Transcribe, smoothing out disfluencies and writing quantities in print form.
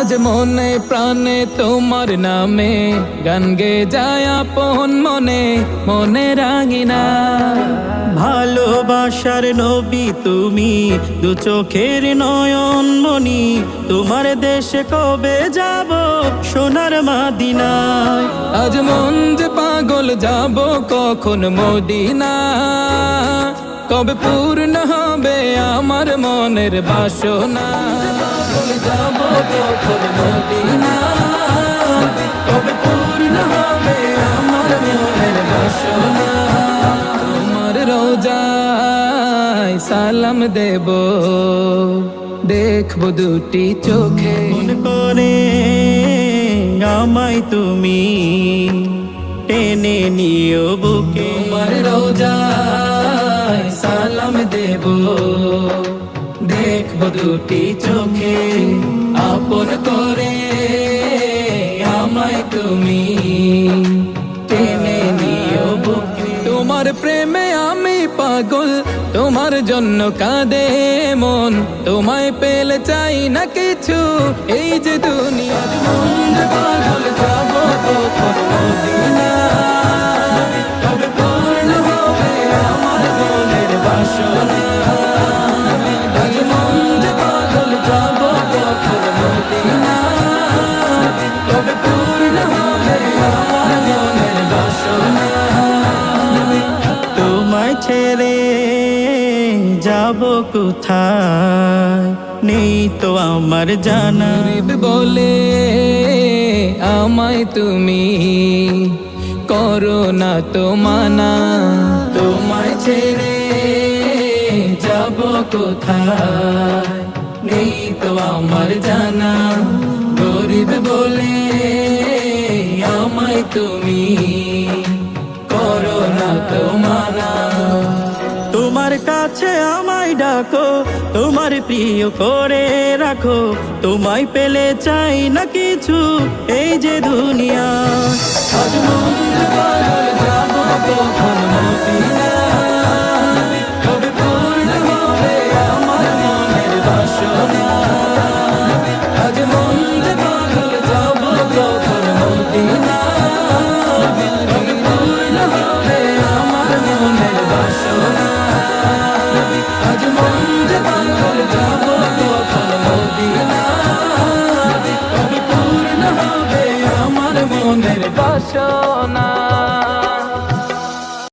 আজ মনে প্রাণে তোমার নামে গান গে যায় আপন মনে মনে রাঙিনা। ভালোবাসার নবী তুমি, দু চোখের নয়ন মনি, তোমার দেশে কবে যাব সোনার মাদিনায়। আজ মন যে পাগল যাব কখন মদিনা, কবে পূর্ণ হবে আমার মনের বাসনা। যাব কখন মদিনা, কবে পূর্ণ হবে আমার মনের বাসনা। তোমার রোজায় সালাম দেব, দেখবো দুটি চোখে। মন করে আমায় তুমি টেনে নিও বুকে। তোমার রোজায় সালাম দেব, দেখবো দুটি চোখে। আপন করে আমায় তুমি টেনে নিও বুকে। তোমার প্রেমে আমি পাগল, তোমার জন্য কাঁদে মন। তোমায় পেলে চাই না কিছু এই যে দুনিয়ার। মন যে পাগল যাব কখন মদিনা, কবে পূর্ণ হবে আমার মনের বাসনা। আজ মন যে পাগল যাব কখন মদিনা, কবে পূর্ণ হবে আমার মনের বাসনা। তোমায় ছেড়ে যাব কোথায় নেই তো আমার জানা। গরিব বলে আমায় তুমি করো না তো মানা। তোমায় ছেড়ে যাব কোথায় নেই তো আমার জানা। গরিব বলে আমায় তুমি করো না তো মানা। তোমার কাছে আমায় ডাকো, তোমার প্রিয় করে রাখো। তোমায় পেলে চাই না কিছু এই যে দুনিয়া। আজ মন যে পাগল যাব কখন মদিনা,